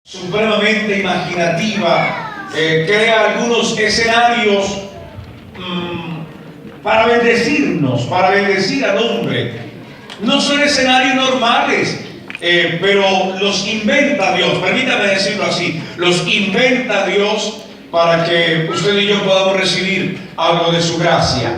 supremamente imaginativa, crea algunos escenarios para bendecirnos, para bendecir al hombre. No son escenarios normales, pero los inventa Dios, permítame decirlo así, los inventa Dios para que usted y yo podamos recibir algo de su gracia.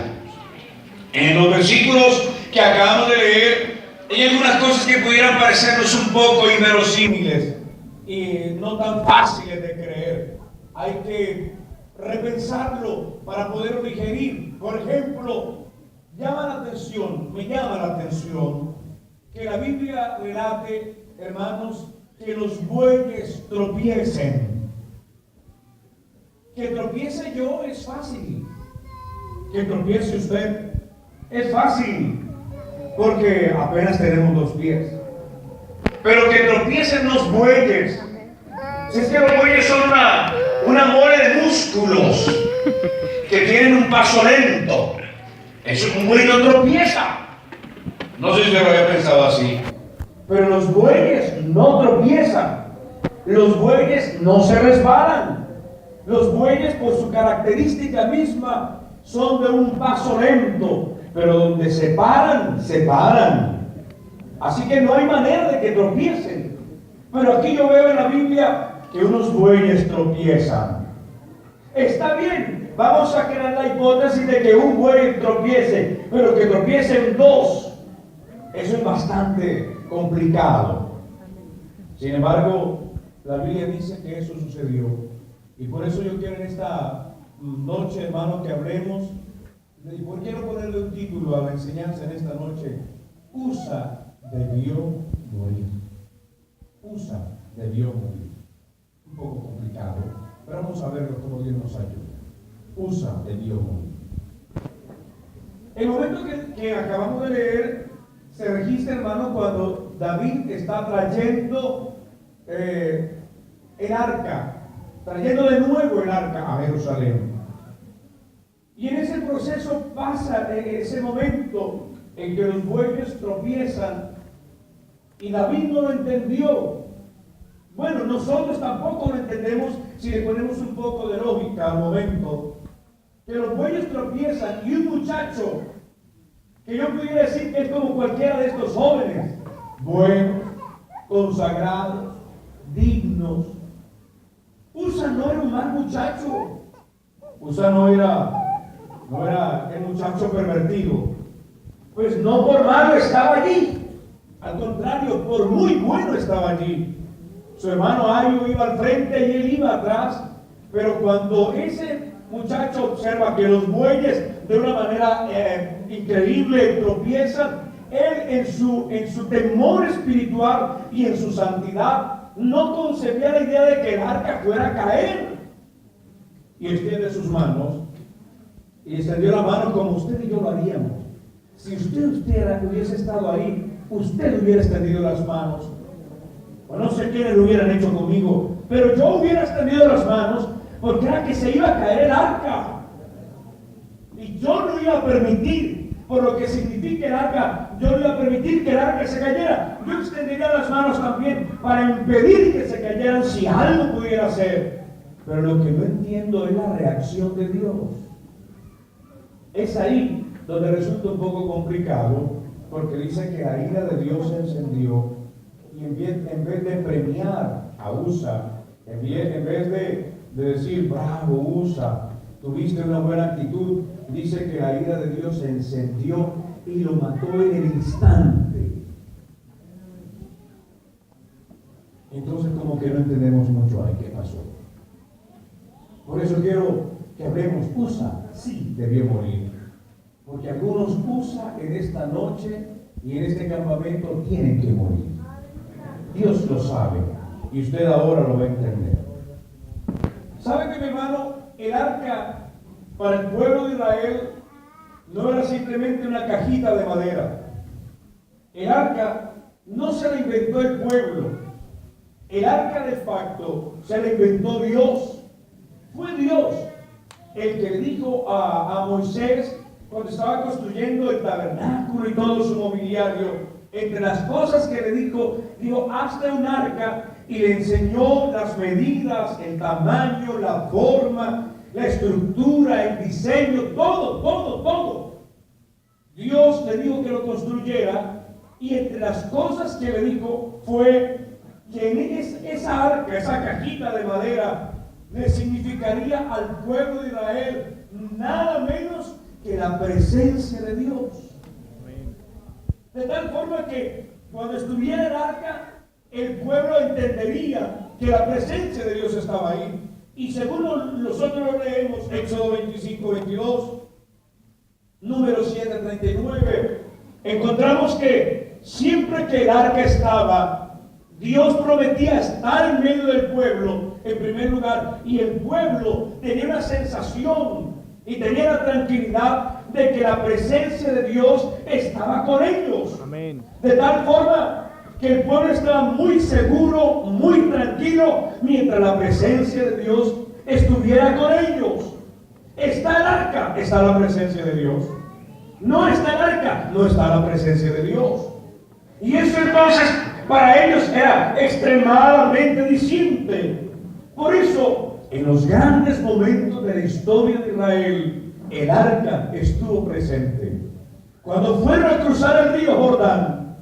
En los versículos que acabamos de leer, hay algunas cosas que pudieran parecernos un poco inverosímiles y no tan fáciles de creer. Hay que repensarlo para poderlo digerir. Por ejemplo, me llama la atención que la Biblia relate, hermanos, que los bueyes tropiecen. Que tropiece yo es fácil. Que tropiece usted es fácil, porque apenas tenemos 2 pies. Pero que tropiecen los bueyes, si es que los bueyes son una mole de músculos que tienen un paso lento, eso un buey no tropieza. No sé si usted lo había pensado así, pero los bueyes no tropiezan, los bueyes no se resbalan, los bueyes por su característica misma son de un paso lento, pero donde se paran, se paran. Así que no hay manera de que tropiecen. Pero aquí yo veo en la Biblia que unos bueyes tropiezan. Está bien, vamos a crear la hipótesis de que un buey tropiece, pero que tropiecen 2. Eso es bastante complicado. Sin embargo, la Biblia dice que eso sucedió. Y por eso yo quiero en esta noche, hermano, que hablemos. Y quiero ponerle un título a la enseñanza en esta noche. Usa debió morir. Usa debió morir. Un poco complicado, pero vamos a verlo como Dios nos ayuda. Usa debió morir. El momento que acabamos de leer se registra, hermano, cuando David está trayendo el arca, trayendo de nuevo el arca a Jerusalén. Y en ese proceso pasa ese momento en que los bueyes tropiezan y David no lo entendió. Bueno, nosotros tampoco lo entendemos si le ponemos un poco de lógica al momento. Que los bueyes tropiezan y un muchacho, que yo pudiera decir que es como cualquiera de estos jóvenes, buenos, consagrados, dignos. Usa no era un mal muchacho. Usa no era el muchacho pervertido. Pues no por malo estaba allí. Al contrario, por muy bueno estaba allí. Su hermano Ayo iba al frente y él iba atrás. Pero cuando ese muchacho observa que los bueyes de una manera increíble tropiezan, él en su temor espiritual y en su santidad no concebía la idea de que el arca fuera a caer. Y extiende sus manos y extendió la mano como usted y yo lo haríamos. Si usted hubiese estado ahí, usted hubiera extendido las manos. O no sé quiénes lo hubieran hecho conmigo, pero yo hubiera extendido las manos porque era que se iba a caer el arca. Y yo no iba a permitir, por lo que significa el arca, yo no iba a permitir que el arca se cayera. Yo extendería las manos también para impedir que se cayeran si algo pudiera hacer. Pero lo que no entiendo es la reacción de Dios. Es ahí donde resulta un poco complicado, porque dice que la ira de Dios se encendió y en vez de premiar a Usa, en vez de decir, bravo Usa, tuviste una buena actitud, dice que la ira de Dios se encendió y lo mató en el instante. Entonces como que no entendemos mucho ahí qué pasó. Por eso quiero que hablemos. Usa sí debió morir, porque algunos Usa en esta noche y en este campamento tienen que morir. Dios lo sabe y usted ahora lo va a entender. ¿Sabe que, mi hermano, el arca para el pueblo de Israel no era simplemente una cajita de madera? El arca no se la inventó el pueblo. El arca del pacto se la inventó Dios. Fue Dios el que le dijo a Moisés, cuando estaba construyendo el tabernáculo y todo su mobiliario, entre las cosas que le dijo, hazte un arca y le enseñó las medidas, el tamaño, la forma, la estructura, el diseño, todo. Dios le dijo que lo construyera, y entre las cosas que le dijo fue que en esa arca, esa cajita de madera, le significaría al pueblo de Israel nada menos que la presencia de Dios. De tal forma que cuando estuviera el arca, el pueblo entendería que la presencia de Dios estaba ahí. Y según nosotros lo leemos, Éxodo 25:22, Número 7:39, encontramos que siempre que el arca estaba, Dios prometía estar en medio del pueblo en primer lugar, y el pueblo tenía una sensación y tenía la tranquilidad de que la presencia de Dios estaba con ellos. Amén. De tal forma que el pueblo estaba muy seguro, muy tranquilo, mientras la presencia de Dios estuviera con ellos. Está el arca, está la presencia de Dios. No está el arca, no está la presencia de Dios. Y eso entonces para ellos era extremadamente diciente. Por eso, en los grandes momentos de la historia de Israel, el arca estuvo presente. Cuando fueron a cruzar el río Jordán,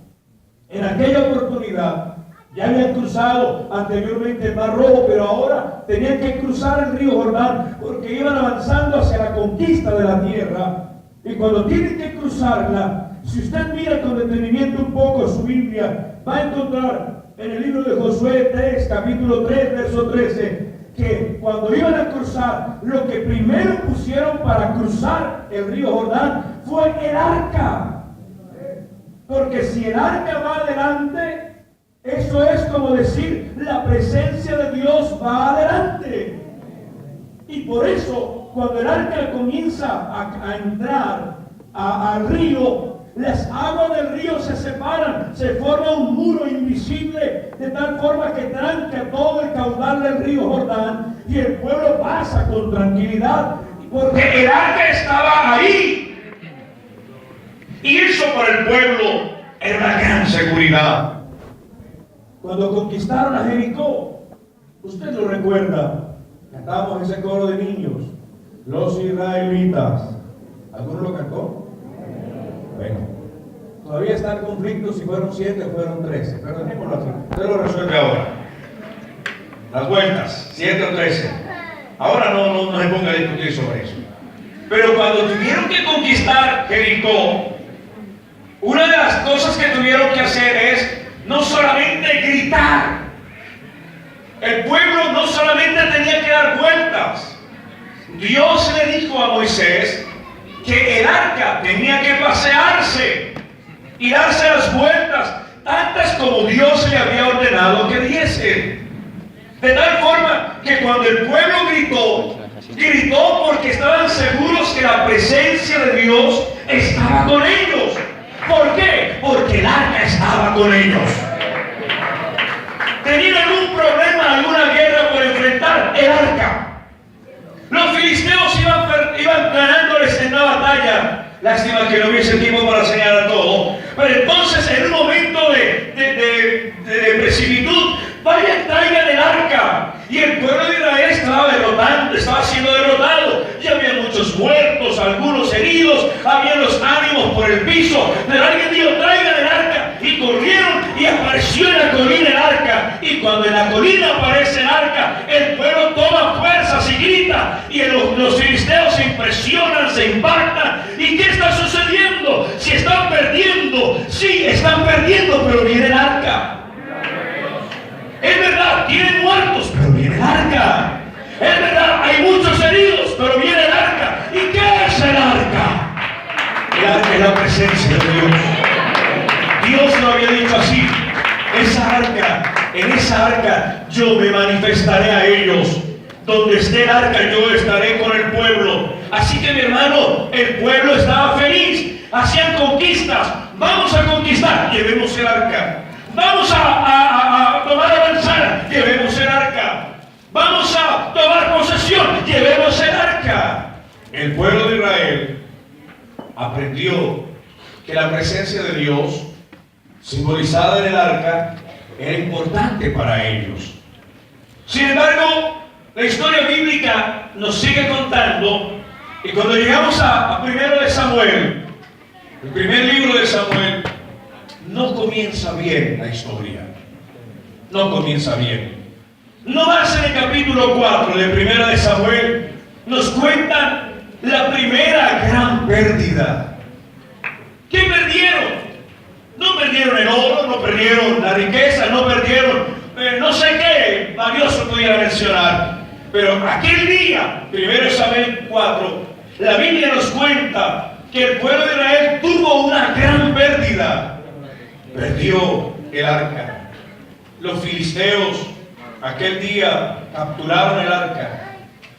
en aquella oportunidad, ya habían cruzado anteriormente el Mar Rojo, pero ahora tenían que cruzar el río Jordán porque iban avanzando hacia la conquista de la tierra. Y cuando tienen que cruzarla, si usted mira con detenimiento un poco su Biblia, va a encontrar en el libro de Josué 3, capítulo 3, verso 13, que cuando iban a cruzar, lo que primero pusieron para cruzar el río Jordán fue el arca. Porque si el arca va adelante, eso es como decir, la presencia de Dios va adelante. Y por eso, cuando el arca comienza a entrar al río, las aguas del río se separan, se forma un muro invisible, de tal forma que tranca todo el caudal del río Jordán, y el pueblo pasa con tranquilidad, porque el arca estaba ahí. Y eso para el pueblo era una gran seguridad. Cuando conquistaron a Jericó, usted lo recuerda, cantábamos ese coro de niños, los israelitas. ¿Alguno lo cantó? Bueno, todavía está el conflicto si fueron 7 o fueron 13, pero dejémoslo así. Usted lo resuelve ahora. Las vueltas, 7 o 13. Ahora no se ponga a discutir sobre eso. Pero cuando tuvieron que conquistar Jericó, una de las cosas que tuvieron que hacer es no solamente gritar. El pueblo no solamente tenía que dar vueltas. Dios le dijo a Moisés que el arca tenía que pasearse y darse las vueltas, tantas como Dios le había ordenado que diese. De tal forma que cuando el pueblo gritó porque estaban seguros que la presencia de Dios estaba con ellos. ¿Por qué? Porque el arca estaba con ellos. ¿Tenían algún problema, alguna guerra por enfrentar? El arca. Los filisteos iban ganándoles en la batalla. Lástima que no hubiese tiempo para señalar todo. Pero entonces, en un momento de precipitud, vayan, traigan el arca. Y el pueblo de Israel estaba siendo derrotado. Y había muchos muertos, algunos heridos, había los ánimos por el piso. Pero alguien dijo, traigan el arca. Y corrieron y apareció en la colina el arca. Y cuando en la colina aparece el arca, el pueblo toma fuerzas y grita. Y los filisteos se impresionan, se impactan. ¿Y qué está sucediendo? Si están perdiendo, sí, están perdiendo, pero viene el arca. Es verdad, tienen muertos, pero viene el arca. Es verdad, hay muchos heridos, pero viene el arca. ¿Y qué es el arca? El arca es la presencia de Dios. Dios lo había dicho así. En esa arca yo me manifestaré a ellos. Donde esté el arca yo estaré con el pueblo. Así que mi hermano, el pueblo estaba feliz. Hacían conquistas. Vamos a conquistar, llevemos el arca. Vamos a tomar la manzana, llevemos el arca. Vamos a tomar posesión, llevemos el arca. El pueblo de Israel aprendió que la presencia de Dios, simbolizada en el arca, era importante para ellos. Sin embargo, la historia bíblica nos sigue contando, y cuando llegamos a primero de Samuel, el primer libro de Samuel, no comienza bien la historia. No comienza bien. No más en el capítulo 4 de primera de Samuel nos cuentan la primera gran pérdida. ¿Qué perdieron? No perdieron el oro, no perdieron la riqueza, no perdieron no sé qué valioso pudiera mencionar. Pero aquel día, 1 Samuel 4, la Biblia nos cuenta que el pueblo de Israel tuvo una gran pérdida. Perdió el arca. Los filisteos aquel día capturaron el arca.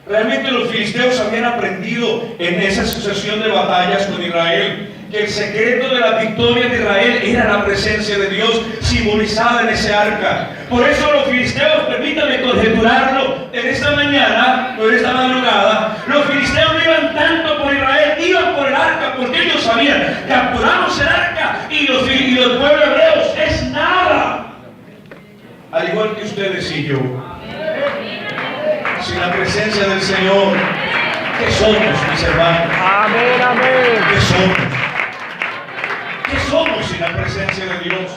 Realmente los filisteos habían aprendido en esa sucesión de batallas con Israel que el secreto de la victoria de Israel era la presencia de Dios simbolizada en ese arca. Por eso los filisteos, permítanme conjeturarlo en esta mañana o en esta madrugada, los filisteos no iban tanto por Israel, iban por el arca, porque ellos sabían, capturamos el arca y los pueblos hebreos es nada. Al igual que ustedes y yo, sin la presencia del Señor, ¿qué somos, mis hermanos? Amén, amén. ¿Qué somos? ¿Qué somos sin la presencia de Dios?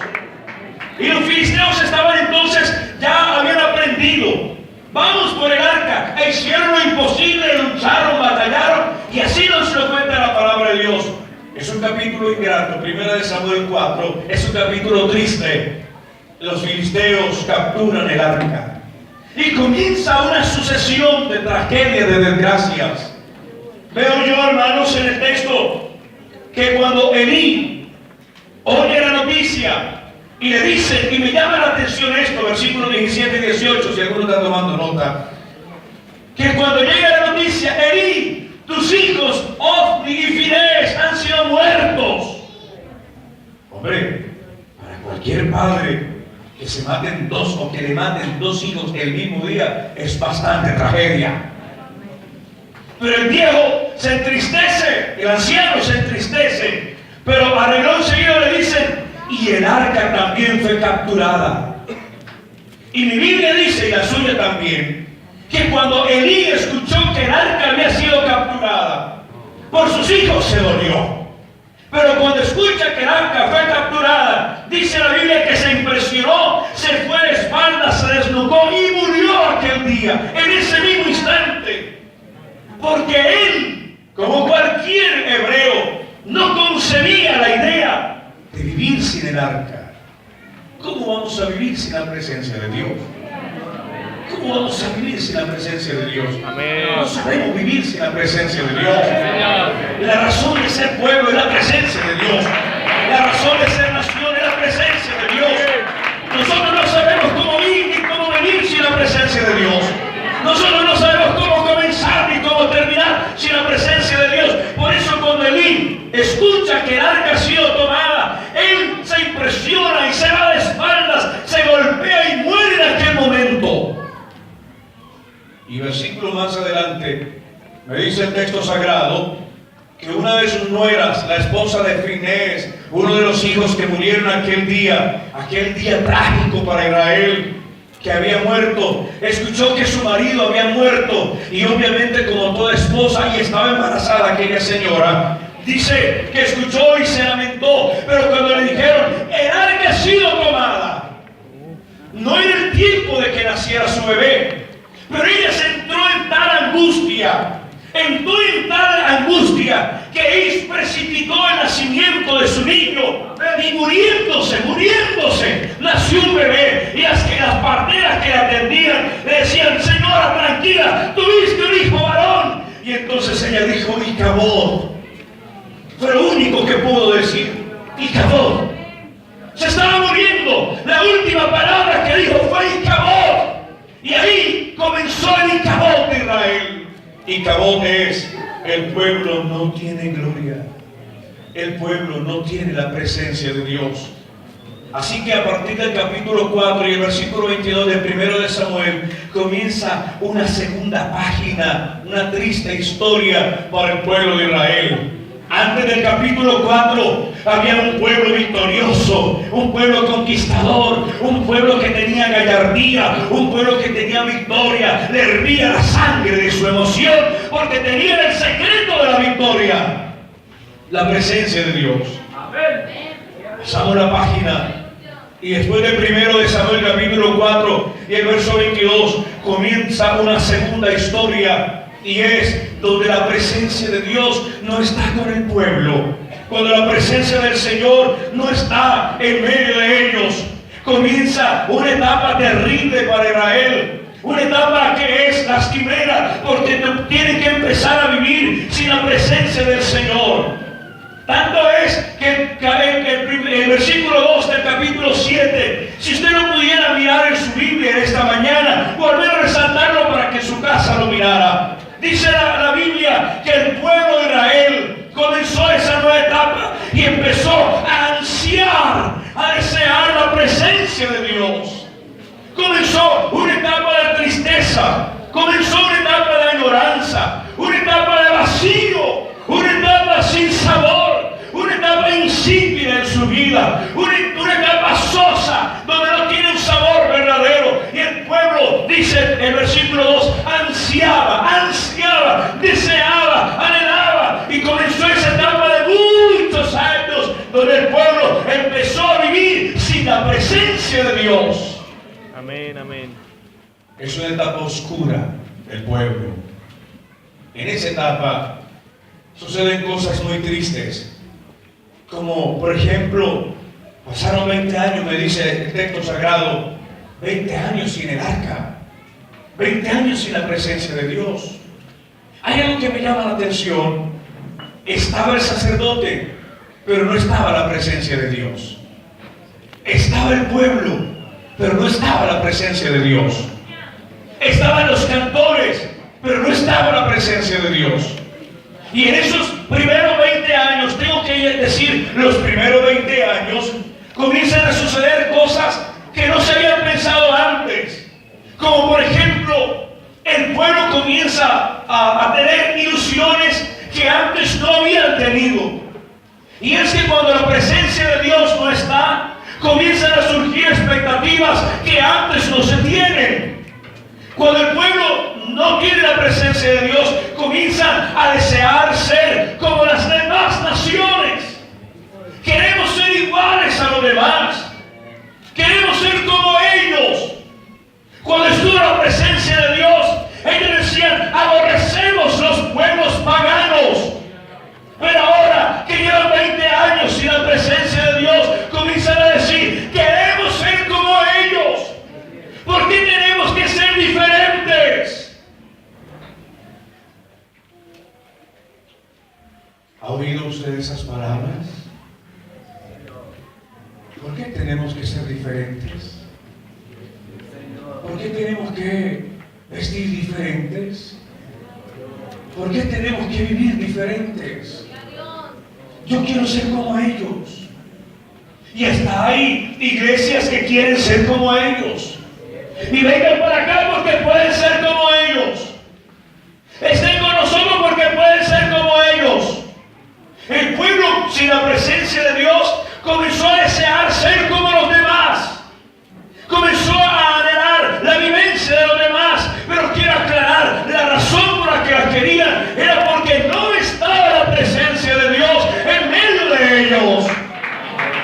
Y los filisteos estaban entonces, ya habían aprendido. Vamos por el arca. E hicieron lo imposible, lucharon, batallaron, y así nos lo cuenta la palabra de Dios. Es un capítulo ingrato, 1 de Samuel 4, es un capítulo triste. Los filisteos capturan el arca. Y comienza una sucesión de tragedias, de desgracias. Veo yo, hermanos, en el texto que cuando Elí oye la noticia y le dice, y me llama la atención esto, versículos 17 y 18, si alguno está tomando nota, que cuando llega la noticia, Elí, tus hijos Ofni y Finés han sido muertos. Hombre, para cualquier padre que se maten dos o que le maten dos hijos el mismo día es bastante tragedia. Pero el viejo se entristece, el anciano se entristece, pero arregló enseguida le dicen, y el arca también fue capturada. Y mi Biblia dice, y la suya también, que cuando Elí escuchó que el arca había sido capturada, por sus hijos se dolió. Pero cuando escucha que el arca fue capturada, dice la Biblia que se impresionó, se fue de espaldas, se desnucó y murió aquel día, en ese mismo instante. Porque él, como cualquier hebreo, no concebía la idea de vivir sin el arca. ¿Cómo vamos a vivir sin la presencia de Dios? ¿Cómo vamos a vivir sin la presencia de Dios? Amén. No sabemos vivir sin la presencia de Dios. La razón de ser pueblo es la presencia de Dios. La razón de ser nación es la presencia de Dios. Nosotros no sabemos cómo vivir ni cómo venir sin la presencia de Dios. Nosotros no sabemos cómo comenzar ni cómo terminar sin la presencia de Dios. Por eso cuando Elí escucha que el arca ha sido tomada, él se impresiona y se va de espaldas, se golpea y muere en aquel momento. Y versículo más adelante me dice el texto sagrado que una de sus nueras, la esposa de Finés, uno de los hijos que murieron aquel día trágico para Israel, que había muerto, escuchó que su marido había muerto, y obviamente como toda esposa, y estaba embarazada aquella señora, dice que escuchó y se lamentó. Pero cuando le dijeron, el arca ha sido tomada, no era el tiempo de que naciera su bebé, pero ella se entró en tal angustia, que precipitó el nacimiento de su niño, y muriéndose, nació un bebé. Y las parteras que la atendían le decían, señora, tranquila, tuviste un hijo varón. Y entonces ella dijo, Icabod. Fue lo único que pudo decir, Icabod. Se estaba muriendo. La última palabra que dijo fue Icabod. Y ahí comenzó el Icabod de Israel. Icabod es, el pueblo no tiene gloria. El pueblo no tiene la presencia de Dios. Así que a partir del capítulo 4 y el versículo 22 del 1 de Samuel comienza una segunda página, una triste historia para el pueblo de Israel. Antes del capítulo 4 había un pueblo victorioso, un pueblo conquistador, un pueblo que tenía gallardía, un pueblo que tenía victoria. Le hervía la sangre de su emoción porque tenía el secreto de la victoria: la presencia de Dios. Pasamos la página y después del 1 de Samuel capítulo 4 y el verso 22 comienza una segunda historia. Y es donde la presencia de Dios no está con el pueblo. Cuando la presencia del Señor no está en medio de ellos, comienza una etapa terrible para Israel. Una etapa que es lastimera, porque tienen que empezar a vivir sin la presencia del Señor. Tanto es que el versículo 2 del capítulo 7, si usted lo pudiera mirar en su Biblia en esta mañana, volver a resaltarlo para que su casa lo mirara. Dice la Biblia que el pueblo de Israel comenzó esa nueva etapa y empezó a ansiar, a desear la presencia de Dios. Comenzó una etapa de tristeza, comenzó una etapa de añoranza, una etapa de vacío, una etapa sin sabor, una etapa insípida en su vida, una etapa sosa, donde no tiene un sabor verdadero. Y el pueblo, dice el versículo 2, ansiaba, deseaba, anhelaba, y comenzó esa etapa de muchos años, donde el pueblo empezó a vivir sin la presencia de Dios. Amén, amén. Es una etapa oscura del pueblo. En esa etapa suceden cosas muy tristes, como por ejemplo, pasaron 20 años, me dice el texto sagrado, 20 años sin el arca, 20 años sin la presencia de Dios. Hay algo que me llama la atención: estaba el sacerdote, pero no estaba la presencia de Dios. Estaba el pueblo, pero no estaba la presencia de Dios. Estaban los cantores, pero no estaba la presencia de Dios. Y en esos primeros 20 años, tengo que decir, los primeros 20 años, comienzan a suceder cosas que no se habían pensado antes. Como por ejemplo, el pueblo comienza a tener ilusiones que antes no habían tenido. Y es que cuando la presencia de Dios no está, comienzan a surgir expectativas que antes no se tienen. Cuando el pueblo no tiene la presencia de Dios, comienzan a desear ser como las demás naciones. Queremos ser iguales a los demás. Queremos ser como ellos. Cuando estuvo la presencia de Dios, ellos decían: aborrecemos los pueblos paganos. Pero ahora que llevan 20 años sin la presencia de Dios, comienzan a decir: queremos ser como ellos. ¿Por qué tenemos que ser diferentes? ¿Ha oído usted esas palabras? ¿Por qué tenemos que ser diferentes? ¿Por qué tenemos que vestir diferentes? ¿Por qué tenemos que vivir diferentes? Yo quiero ser como ellos. Y hasta hay iglesias que quieren ser como ellos. Y vengan para acá porque pueden ser como ellos. Estén con nosotros porque pueden ser como ellos. El pueblo sin la presencia de Dios comenzó a desear ser como los demás. Comenzó a anhelar la vivencia de los demás. Pero quiero aclarar, la razón por la que la querían era porque no estaba la presencia de Dios en medio de ellos.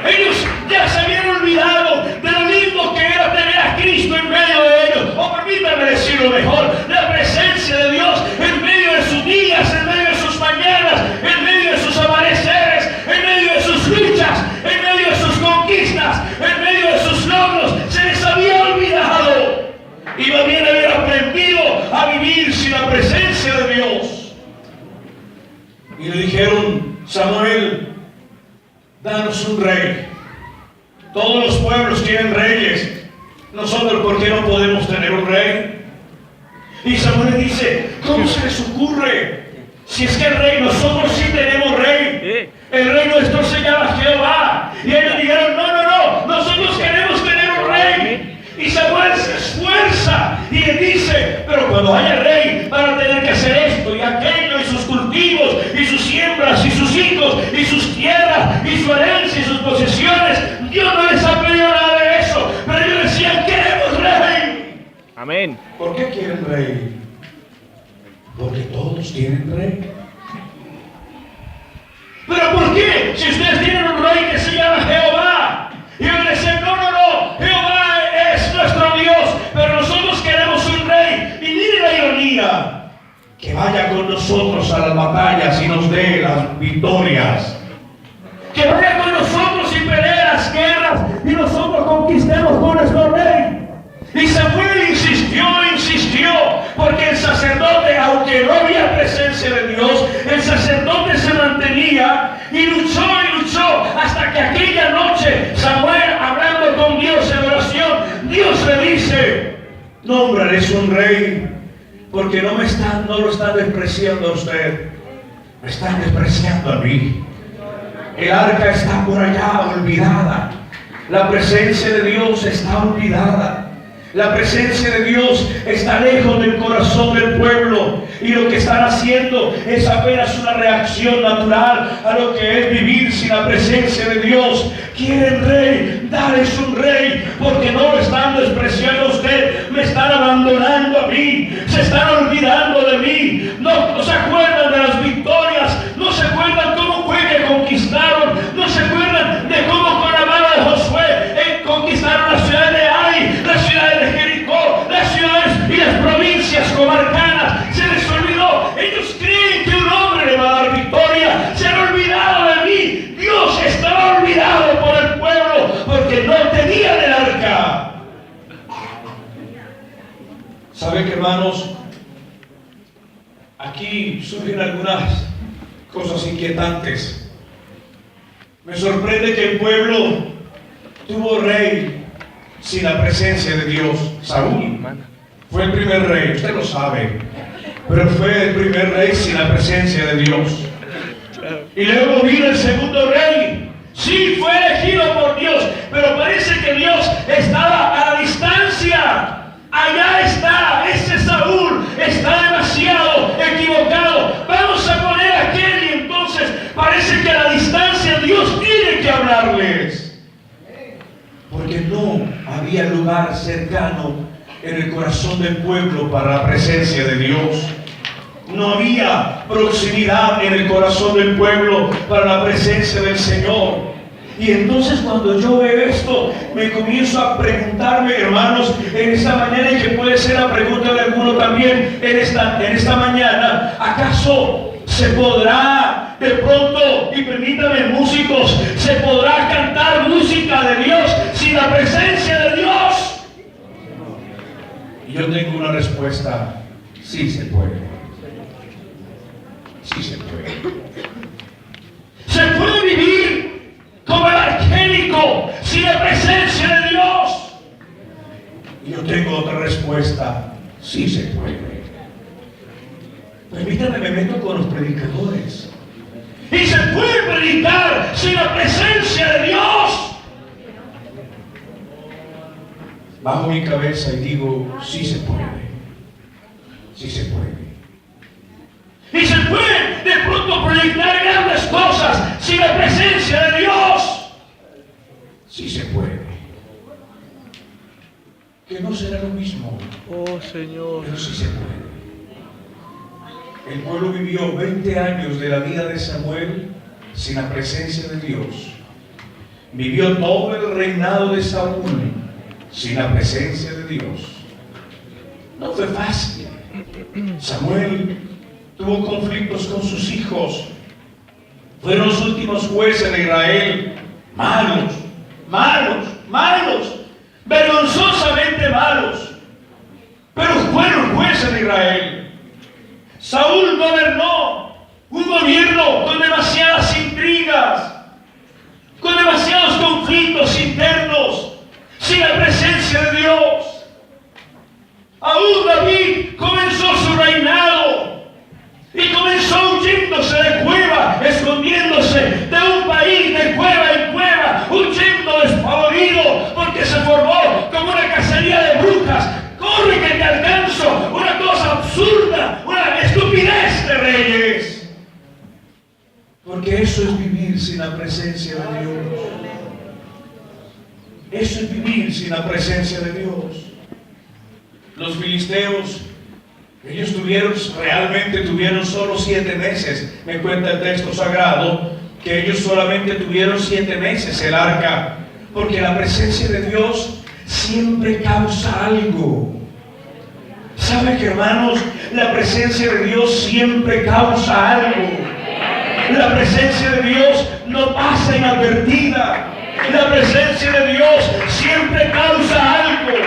Ellos ya se habían olvidado de lo lindo que era tener a Cristo en medio de ellos. O permítame decirlo mejor, la presencia de Dios en medio de sus días, en medio de sus mañanas, en medio de sus amaneceres, en medio de sus luchas, en medio de sus conquistas, en medio de sus logros, se les había olvidado. Y más bien habían aprendido a vivir sin la presencia de Dios. Y le dijeron: Samuel, danos un rey. Todos los pueblos tienen reyes. Nosotros, ¿por qué no podemos tener un rey? Y Samuel le dice: ¿cómo se les ocurre? Si es que el rey, nosotros sí tenemos rey. El rey nuestro se llama Jehová. Y ellos dijeron: no, nosotros queremos tener un rey. Y Samuel se esfuerza y le dice: pero cuando haya rey van a tener que hacer esto y aquello, y sus cultivos, y sus siembras, y sus hijos, su herencia y sus posesiones. Dios no les ha pedido nada de eso, pero ellos decían, queremos rey. Amén. ¿Por qué quieren rey? Porque todos tienen rey. ¿Pero por qué? Si ustedes tienen un rey que se llama Jehová. Y ellos decían, no, Jehová es nuestro Dios, pero nosotros queremos un rey. Y miren la ironía, que vaya con nosotros a las batallas y nos dé las victorias. Que vaya con nosotros y pelee las guerras y nosotros conquistemos con nuestro rey. Y Samuel insistió, porque el sacerdote, aunque no había presencia de Dios, el sacerdote se mantenía y luchó hasta que aquella noche Samuel, hablando con Dios en oración, Dios le dice, nómbrales un rey, porque no lo están despreciando a usted, me están despreciando a mí. El arca está por allá olvidada, la presencia de Dios está olvidada. La presencia de Dios está lejos del corazón del pueblo y lo que están haciendo es apenas una reacción natural a lo que es vivir sin la presencia de Dios. Quieren rey, dales un rey, porque no lo están despreciando a usted, me están abandonando a mí, se están olvidando de mí, no se acuerdan de las victorias, no se acuerdan cómo fue que conquistaron, no se acuerdan de cómo con la mano de Josué conquistaron la ciudad de Ai, la ciudad de Jericó, las ciudades y las provincias comarcanas. Se les olvidó. Ellos creen que un hombre le va a dar victoria. Se han olvidado de mí. Dios estaba olvidado por el pueblo porque no tenían el arca. ¿Saben qué, hermanos? Aquí surgen algunas cosas inquietantes. Me sorprende que el pueblo tuvo rey sin la presencia de Dios. Saúl fue el primer rey, usted lo sabe, pero fue el primer rey sin la presencia de Dios. Y luego vino el segundo rey. Sí, fue elegido por Dios, pero parece que Dios estaba a la distancia. Allá está, ese Saúl está demasiado equivocado. Vamos a poner a aquel y entonces parece que a la distancia Dios tiene que hablarles. Porque no había lugar cercano en el corazón del pueblo para la presencia de Dios. No había proximidad en el corazón del pueblo para la presencia del Señor. Y entonces cuando yo veo esto, me comienzo a preguntarme, hermanos, en esta mañana, y que puede ser la pregunta de alguno también en esta mañana, ¿acaso se podrá de pronto, y permítame músicos, se podrá cantar música de Dios sin la presencia de Dios? Y yo tengo una respuesta: sí se puede. Sí se puede. Se puede vivir como el arquélico sin la presencia de Dios. Y yo tengo otra respuesta: sí se puede. Permítanme, me meto con los predicadores. Y se puede predicar sin la presencia de Dios. Bajo mi cabeza y digo, sí se puede. Sí se puede. Y se puede de pronto predicar grandes cosas sin la presencia de Dios. Sí se puede. Que no será lo mismo. Oh, Señor. Pero sí se puede. El pueblo vivió 20 años de la vida de Samuel sin la presencia de Dios. Vivió todo el reinado de Saúl sin la presencia de Dios. No fue fácil. Samuel tuvo conflictos con sus hijos. Fueron los últimos jueces de Israel. Malos, malos, malos. Vergonzosamente malos. Pero fueron jueces de Israel. Saúl gobernó un gobierno con demasiadas intrigas, con demasiados conflictos internos, sin la presencia de Dios. Aún David comenzó su reinado y comenzó huyéndose de cueva, escondiéndose de un país de cueva en cueva, huyendo despavorido porque se formó como una cacería de brujas. Corre que te alcanzo, una cosa absurda, una estupidez de reyes. Porque eso es vivir vivir sin la presencia de Dios. Eso es vivir sin la presencia de Dios. Los filisteos, ellos realmente tuvieron solo 7 meses. Me cuenta el texto sagrado que ellos solamente tuvieron 7 meses el arca, porque la presencia de Dios siempre causa algo. ¿Sabe que, hermanos? La presencia de Dios siempre causa algo. La presencia de Dios no pasa inadvertida. La presencia de Dios siempre causa algo.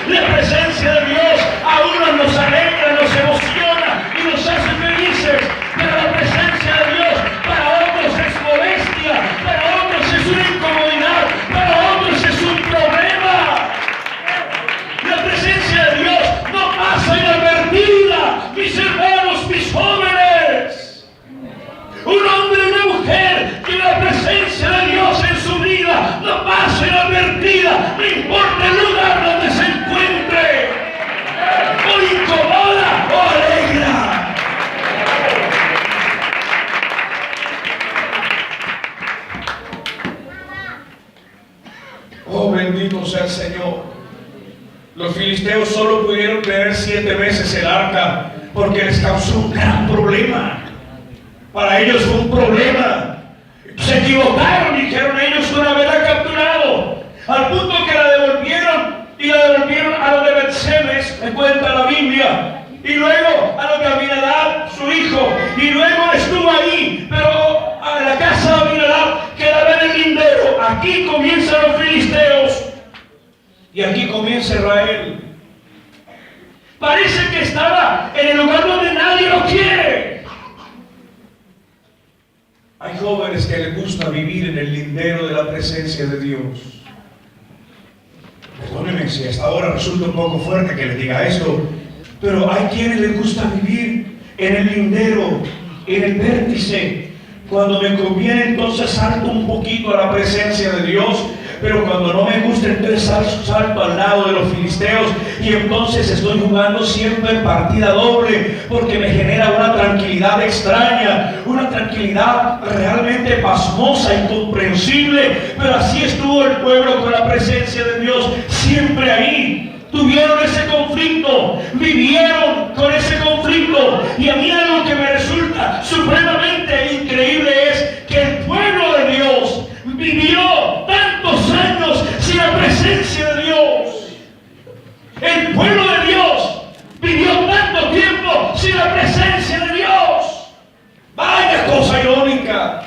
La presencia de Dios a unos nos alegra, nos emociona y nos hace felices. Pero la presencia de Dios para otros es molestia, para otros es una incomodidad, para otros es un problema. La presencia de Dios no pasa inadvertida, mis hermanos, mis jóvenes. Un hombre y una mujer que la presencia de Dios en su vida no pasa inadvertida, no importa el lugar donde se encuentre, o incomoda o alegra. Oh, bendito sea el Señor. Los filisteos solo pudieron tener 7 meses el arca porque les causó un gran problema. Para ellos fue un problema. Se equivocaron, dijeron ellos una vez la capturado, al punto que la devolvieron, y la devolvieron a los de Bet-Semes, me cuenta la Biblia, y luego a los de Abinadab, su hijo, y luego estuvo ahí, pero a la casa de Abinadab quedaba en el lindero. Aquí comienzan los filisteos y aquí comienza Israel. Parece que estaba en el lugar donde nadie lo quiere. Hay jóvenes que les gusta vivir en el lindero de la presencia de Dios. Perdónenme si hasta ahora resulta un poco fuerte que les diga esto, pero hay quienes les gusta vivir en el lindero, en el vértice. Cuando me conviene, entonces salto un poquito a la presencia de Dios, pero cuando no me gusta, entonces salto al lado de los filisteos, y entonces estoy jugando siempre en partida doble, porque me genera una tranquilidad extraña, una tranquilidad realmente pasmosa, incomprensible. Pero así estuvo el pueblo con la presencia de Dios, siempre ahí. Tuvieron ese conflicto, vivieron con ese conflicto, y a mí algo que me resulta supremamente increíble es que el pueblo de Dios vivió tantos años sin la presencia de Dios. El pueblo de Dios vivió tanto tiempo sin la presencia de Dios. Vaya cosa irónica.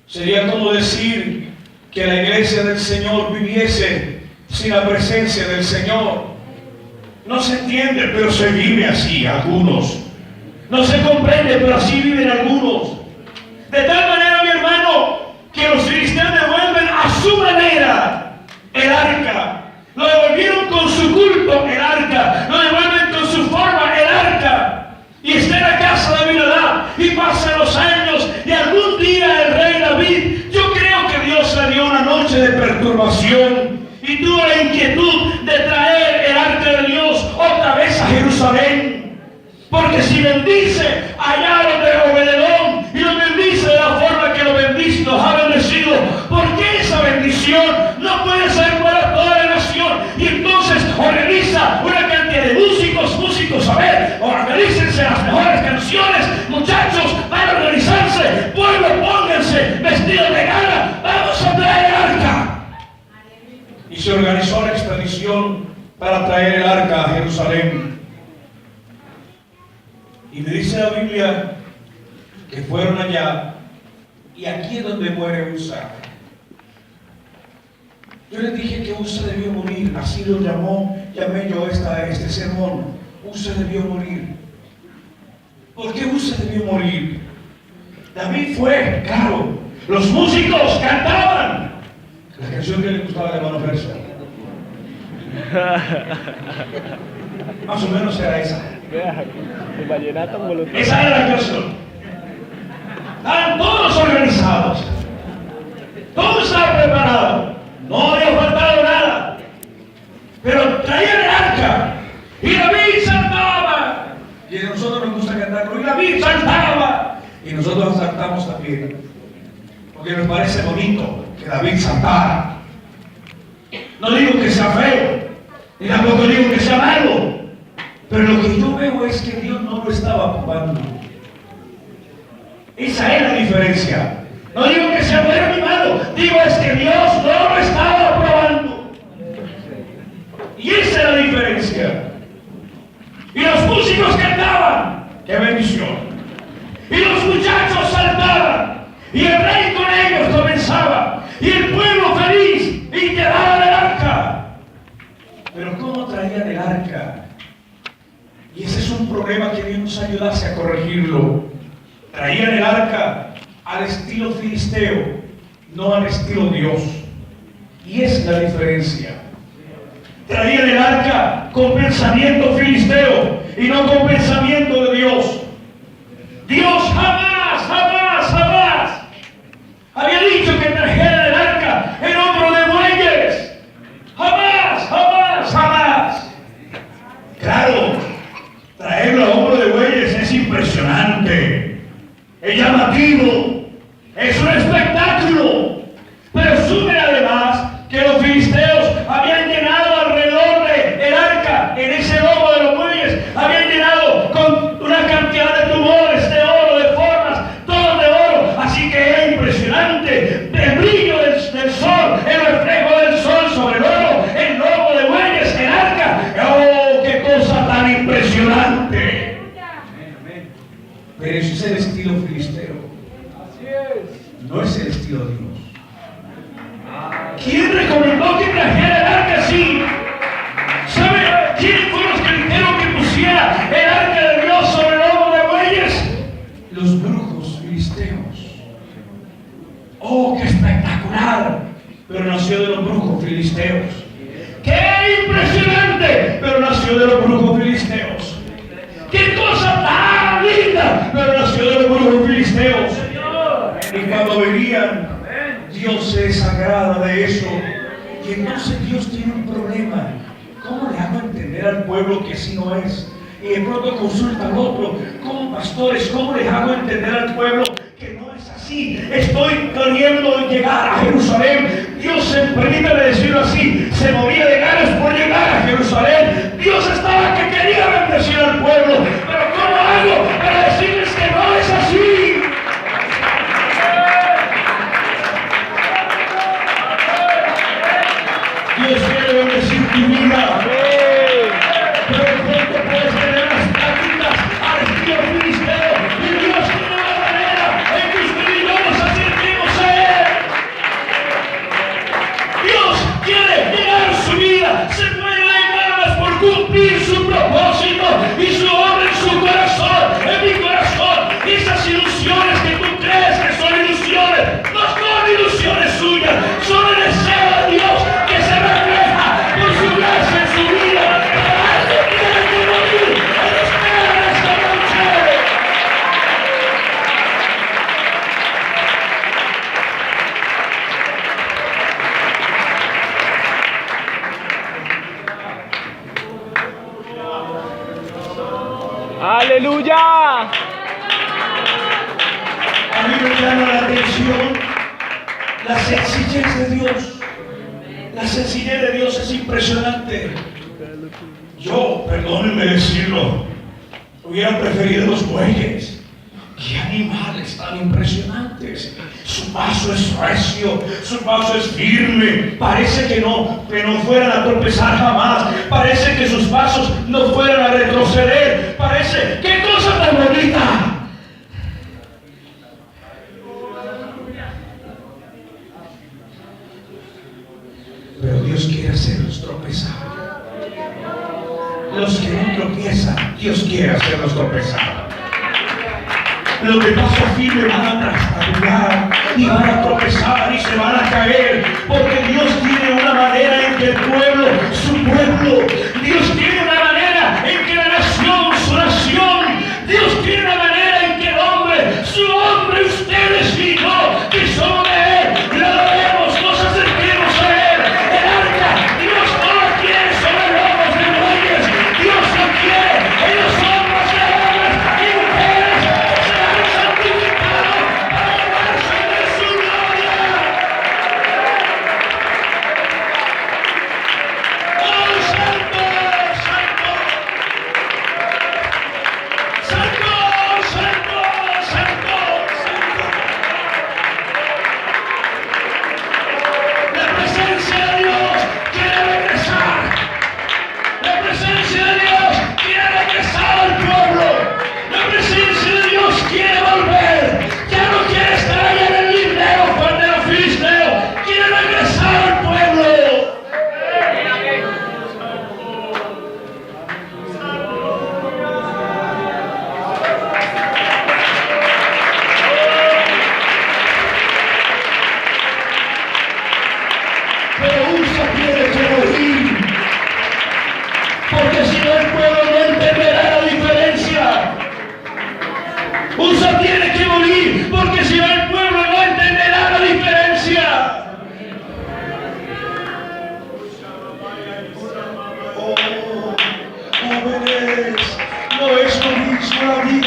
Sería como decir que la iglesia del Señor viviese sin la presencia del Señor. No se entiende, pero se vive así algunos. No se comprende, pero así viven algunos. De tal manera, mi hermano, que los filisteos devuelven a su manera el arca. Lo devolvieron con su culto, el arca. Lo devuelven con su forma, el arca. Y está en la casa de Abinadab. Y pasan los años. Y algún día el rey David, yo creo que Dios le dio una noche de perturbación. Y tuvo la inquietud de traer el arca de Dios otra vez a Jerusalén. Porque si bendice allá los de Obededón y los bendice de la forma que los ha bendecido, ¿por qué esa bendición no puede ser para toda la nación? Y entonces organiza una cantidad de músicos, a ver, organícense las mejores canciones, muchachos, van a organizarse, pueblo, pónganse vestidos de gala, vamos a traer el arca. Y se organizó la expedición para traer el arca a Jerusalén. Y me dice la Biblia que fueron allá, y aquí es donde muere Usa. Yo les dije que Usa debió morir, así lo llamé yo este sermón. Usa debió morir. ¿Por qué Usa debió morir? David fue, claro, los músicos cantaban la canción que le gustaba de hermano Perso. Más o menos era esa. El vallenato voluntario. Esa era la canción. Estaban todos organizados. Todo estaba preparado. No había faltado nada. Pero traían el arca. Y David saltaba. Y a nosotros nos gusta cantarlo. Y David saltaba. Y nosotros saltamos también. porque me parece bonito que David saltara. No digo que sea feo, ni tampoco digo que sea malo, pero lo que yo veo es que Dios no lo estaba probando. Esa es la diferencia. No digo que sea bueno ni malo, digo es que Dios no lo estaba probando. Y esa es la diferencia. Y los músicos cantaban, ¡qué bendición! Y los muchachos saltaban, y el rey con ellos comenzaba, y el pueblo feliz, y llevaban el arca. Pero ¿cómo traían el arca? Y ese es un problema que Dios nos ayudase a corregirlo. Traían el arca al estilo filisteo, no al estilo Dios. Y esa es la diferencia. Traían el arca con pensamiento filisteo y no con pensamiento de Dios. Dios jamás, jamás, jamás había dicho que trajeran el arca en hombro de bueyes. Jamás, jamás, jamás. Claro, traerlo a hombro de bueyes es impresionante, es llamativo, es un espectáculo. Pero sumen además que los filisteos habían llenado alrededor del arca, en ese lomo de los bueyes, habían llenado con una cantidad de tumores de oro, de formas, todo de oro. Así que era impresionante el brillo del sol, el reflejo del sol sobre el oro, el lomo de bueyes, el arca. ¡Oh, qué cosa tan impresionante! Pero ese es el estilo filisteo. No es el estilo de Dios. ¿Quién recomendó que trajera el arca así? ¿Sabe quiénes fueron los que dijeron que pusiera el arca de Dios sobre el lomo de bueyes? Los brujos filisteos. ¡Oh, qué espectacular! Pero nació de los brujos filisteos. ¡Qué impresionante! Pero nació de los brujos filisteos. ¡Qué cosa tan linda! Pero nació de los brujos filisteos. Y cuando venían, Dios se desagrada de eso. Y entonces Dios tiene un problema. ¿Cómo le hago entender al pueblo que así no es? Y de pronto consulta al otro. ¿Cómo, pastores, cómo les hago entender al pueblo que no es así? Estoy queriendo llegar a Jerusalén. Dios, permítame decirlo así, se movía de ganas por llegar a Jerusalén. Dios estaba que quería bendecir al pueblo. Pero ¿cómo hago para decirles que no es así? Dios quiere bendecir tu vida. Pero de pronto puedes tener las prácticas al estilo filisteo. Y Dios tiene una manera en que usted y yo nos acerquemos a Él. Dios quiere llenar su vida. Se mueve en ganas por cumplir su propósito y su obra en su corazón, en mi corazón. Esas ilusiones que tú crees que son ilusiones, no son ilusiones suyas, son el deseo de Dios que se refleja por su gracia en su vida. Pero alguien tiene que morir en espera de esta noche. ¡Aleluya! A mí me llama la atención la sencillez de Dios. La sencillez de Dios es impresionante. Yo, perdónenme decirlo, hubiera preferido los bueyes. ¡Qué animales tan impresionantes! Su paso es recio, su paso es firme. Parece que no fueran a tropezar jamás. Parece que sus pasos no fueran a retroceder. Parece, ¡qué cosa tan bonita! Pero Dios quiere hacerlos tropezar. Los que no tropiezan, Dios quiere hacerlos tropezar. Los de paso firme van a trastabillar y van a tropezar y se van a caer, porque Dios tiene una manera en que el pueblo, su pueblo, Dios tiene una manera en que la nación, su nación, Dios tiene una manera en que el hombre, su hombre, ustedes y yo, que somos de Él, lo adoremos, nos acerquemos a Él. El arca, Dios no la quiere sobre lomos de bueyes, Dios lo quiere en los hombros de hombres y mujeres que serán santificados para llevarse de su gloria.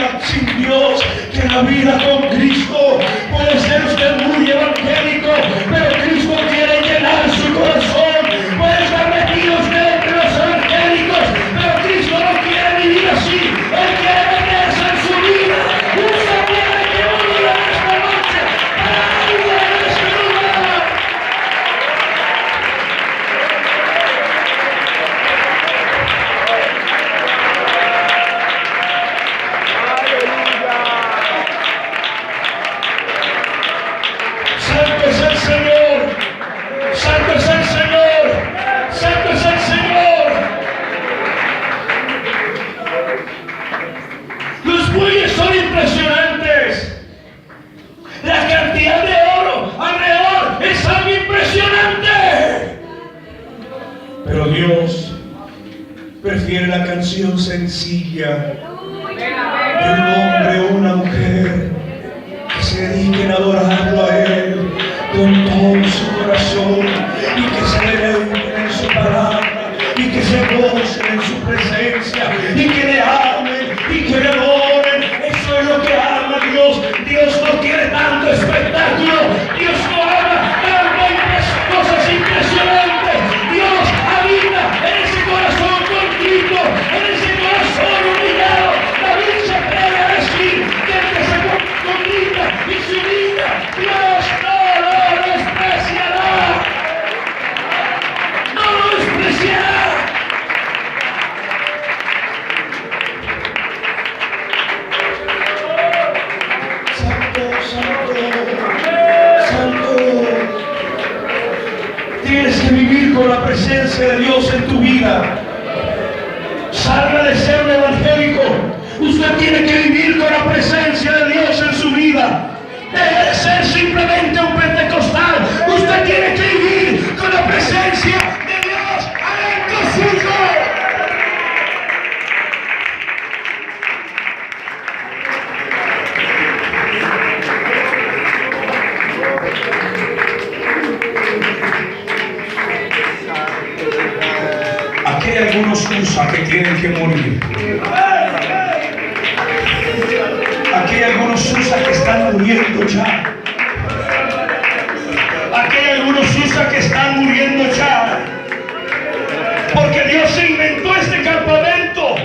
vida sin Dios que la vida con Cristo. Puede ser usted muy evangélico, pero Cristo quiere llenar su corazón. Puede estar metido usted entre los evangélicos, pero Cristo no quiere vivir así. Él quiere meterse en su vida. Usted tiene que morir esta noche para algo en este lugar. Santo es el Señor, Santo es el Señor, Santo es el Señor. Los bueyes son impresionantes. La cantidad de oro alrededor es algo impresionante. Pero Dios prefiere la canción sencilla de un hombre o una mujer que se dediquen a adorarlo a Él con todo su corazón y que se deleiten en su palabra y que se gocen en su presencia y que le amen y que le adoren. Eso es lo que ama Dios. Dios no quiere tanto espectáculo. Dios no ama cosas impresionantes. Dios habita en ese corazón contrito, en ese corazón humillado. David se atreve a decir que el que se contrita y se humilla, Dios no lo despreciará. No lo despreciará. Santo, santo, santo. Tienes que vivir con la presencia de Dios en tu vida. Salga de ser un evangélico. Usted tiene que vivir con la presencia de Dios en su vida. Deje de ser simplemente un pentecostal. Usted tiene que vivir con la presencia de Dios adentro suyo. Aquí hay algunos USA que tienen que morir. Aquí hay algunos USA que están muriendo ya. Aquí hay algunos USA que están muriendo ya. Porque Dios se inventó este campamento.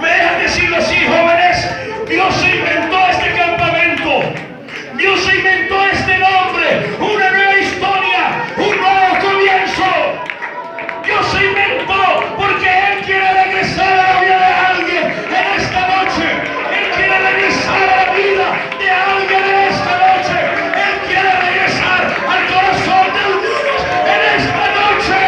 ¿Me dejan decirlo así, jóvenes? Dios se inventó este campamento. Dios se inventó este nombre. Una nueva historia. Un nuevo comienzo. Dios se inventó porque Él quiere regresar a la vida de alguien en esta noche. Él quiere regresar a la vida de alguien en esta noche. Él quiere regresar al corazón de algunos en esta noche.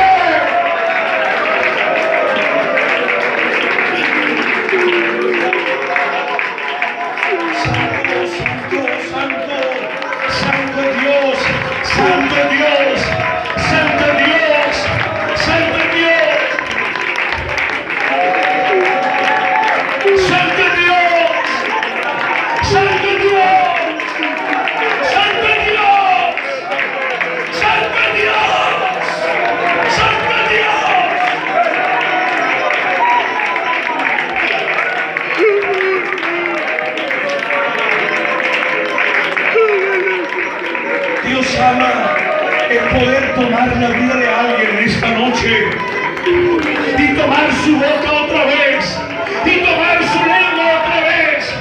Santo, santo, santo Dios, santo Dios, santo Dios, santo Dios, santo Dios, santo Dios, santo Dios, santo Dios, santo Dios. Dios ama el poder tomar la vida de alguien en esta noche y tomar su boca otra vez y tomar su lengua otra vez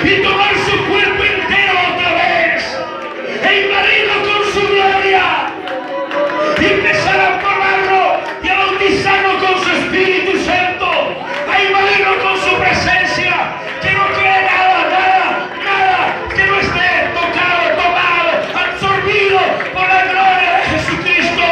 y tomar su cuerpo entero otra vez e invadirlo con su gloria y empezar a probarlo y a bautizarlo con su Espíritu Santo, a invadirlo con su presencia, que no quede nada que no esté tocado, tomado, absorbido por la gloria de Jesucristo.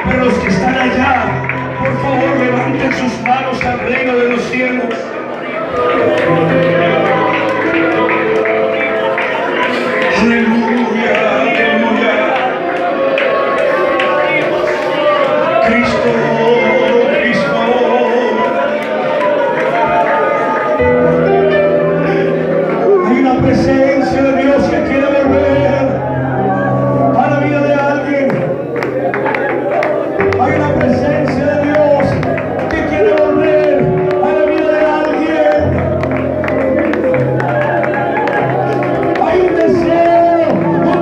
Pero los que están allá, por favor, levanten sus manos al reino de los cielos. Aleluya, aleluya. Cristo, Cristo. Hay una presencia de Dios que quiere volver a la vida de alguien. Hay una presencia de Dios que quiere volver a la vida de alguien. Hay un deseo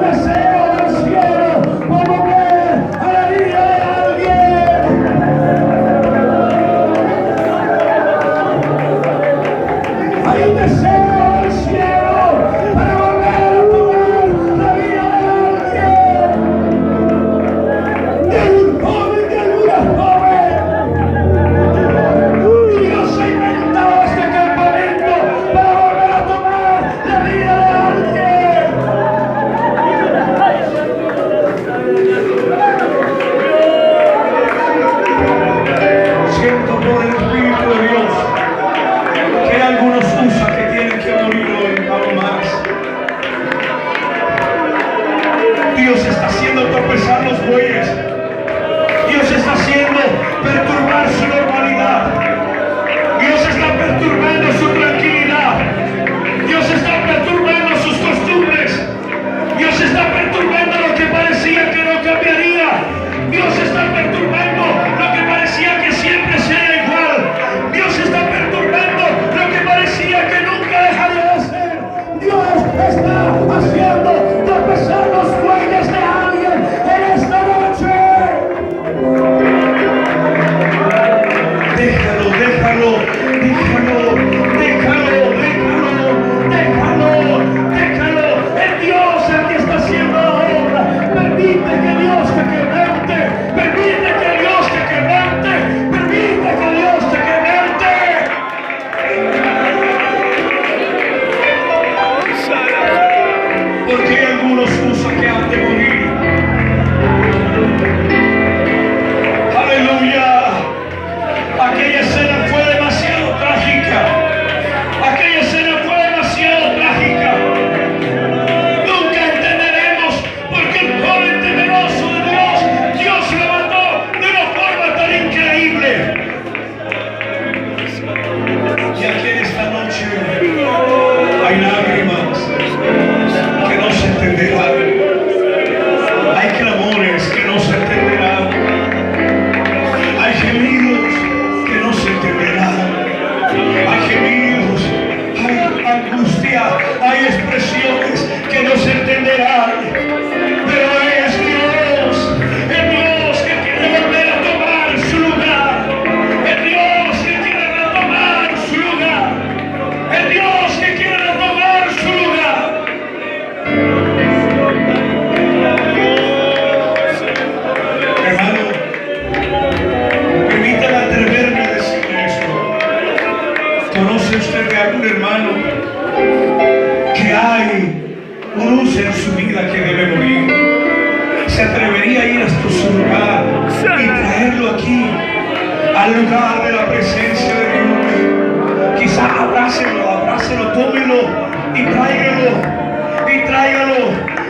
del cielo por volver a la vida de alguien. Hay un deseo del cielo para volver a tomar la vida de alguien. De un joven, de alguna joven. Y Dios ha inventado este campamento para volver a tomar la vida de alguien. Siento por el Espíritu de Dios que hay algunos usos que tienen que morir hoy, aún más. Dios está haciendo tropezar los bueyes. Dios está haciendo perturbar su normalidad. Dios está perturbando su tranquilidad. Dios está perturbando sus costumbres. Dios está perturbando lo que parecía que no cambiaría. Dios está perturbando lo que parecía que siempre sería igual. Dios está perturbando lo que parecía que nunca dejaría de ser. Dios está haciendo tropezar los bueyes de alguien en esta noche. Déjalo, déjalo, déjalo, déjalo, déjalo, déjalo, déjalo. Es Dios el que está haciendo la obra. Permite que Dios te quebrante. Permite que Dios te quebrante. Permite que Dios te quebrante. Porque hay algunos usos que han de morir. Aleluya. Aquella escena fue demasiado trágica. Aquella escena fue demasiado trágica. Nunca entenderemos por qué el joven temeroso de Dios, Dios lo mató de una forma tan increíble. Y aquí en esta noche hay lágrimas que no se entenderán. Hay clamores que no se entenderán. Hay gemidos que no se entenderán. Hay gemidos, hay angustia, hay expresiones que no se entenderán. Pero es Dios, el Dios que quiere volver a tomar su lugar. El Dios que quiere retomar su lugar. El Dios que quiere retomar su lugar. Hermano, permítame atreverme a decirle esto. ¿Conoce usted de algún hermano que hay un uso en su vida que debe morir? ¿Se atrevería a ir hasta su lugar y traerlo aquí, al lugar de la presencia de Dios? Quizá abrácelo, tómelo y tráigalo,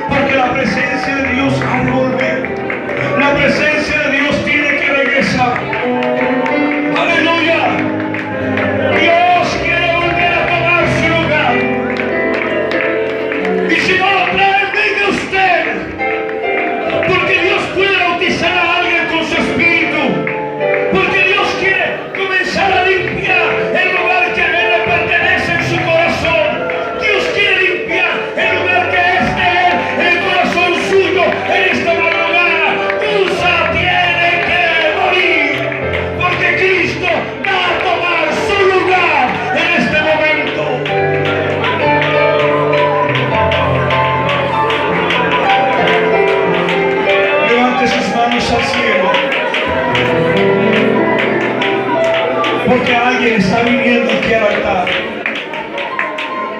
porque la presencia de Dios ha de volver. La presencia de Dios tiene que regresar. Aleluya. Dios quiere volver a tomar su lugar. Y si no lo traen, venga usted. Porque Dios puede bautizar a alguien con su espíritu. Porque Dios quiere comenzar a limpiar el lugar que a Él le pertenece en su corazón. Dios quiere limpiar el lugar que es de Él, el corazón suyo en esta madrugada. Usa tiene que morir. Porque Cristo va a tomar su lugar en este momento. Levante sus manos al cielo. Porque alguien está viniendo aquí al altar.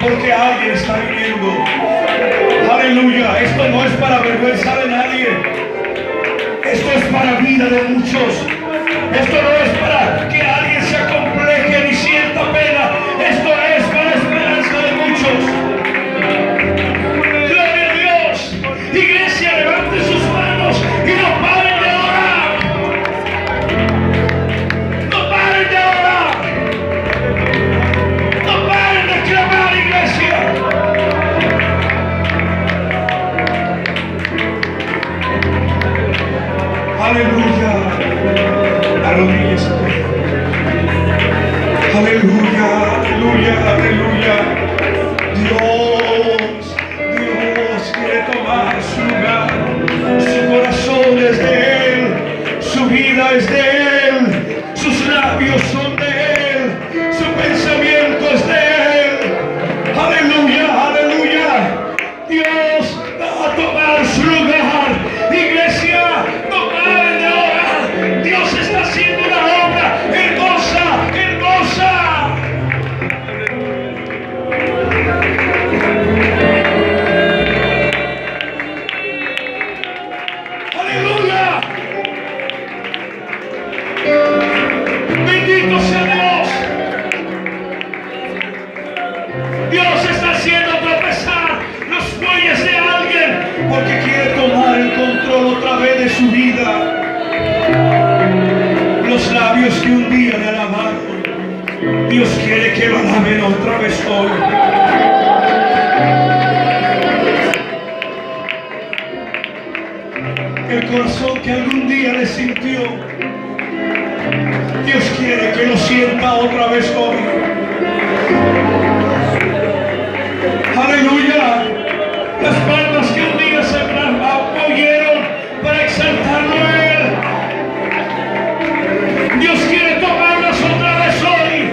Porque alguien está viniendo. Aleluya. Esto no es para vergüenza de nadie. Esto es para vida de muchos. Esto no es para que alguien se acompleje ni sienta pena. Esto es para esperanza de muchos. Gloria a Dios. Iglesia, levante sus manos y no paren de orar. No paren de orar. No paren de clamar, iglesia. Aleluya. Arrodíllese. Aleluya, aleluya, aleluya. Dios quiere tomar su lugar. Su corazón es de Él. Su vida es de Él. Sus labios son de Él. Su pensamiento es de Él. Aleluya, aleluya. Dios va a tomar su lugar. Iglesia, no paren de orar. Dios está haciendo una obra hermosa, hermosa. Aleluya. Bendito sea Dios. Dios está haciendo tropezar los bueyes de alguien porque quiere tomar el control otra vez de su vida. Los labios que un día le alabaron, Dios quiere que lo alaben otra vez hoy. El corazón que algún día le sintió, Dios quiere que lo sienta otra vez hoy. Aleluya. Las palmas que un día se oyeron para exaltarlo a Él, Dios quiere tomarlas otra vez hoy.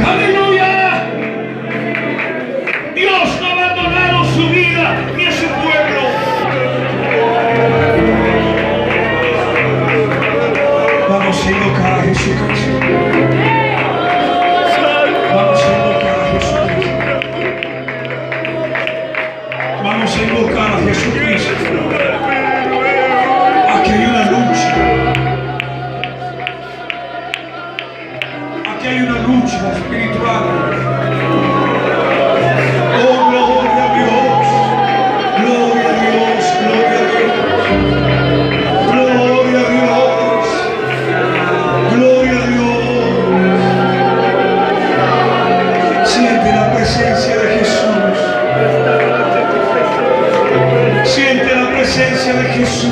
Aleluya. Dios no ha abandonado su vida ni a su pueblo. Vamos a invocar a Jesucristo. Vamos a invocar a Jesucristo. Vamos a invocar a Jesucristo. Aquí hay una lucha. Aquí hay una lucha espiritual. Oh, gloria a Dios. Gloria a Dios. Gloria a Dios. Gloria a Dios. Gloria a Dios. Siente la presencia de Jesús. Siente la presencia de Jesús.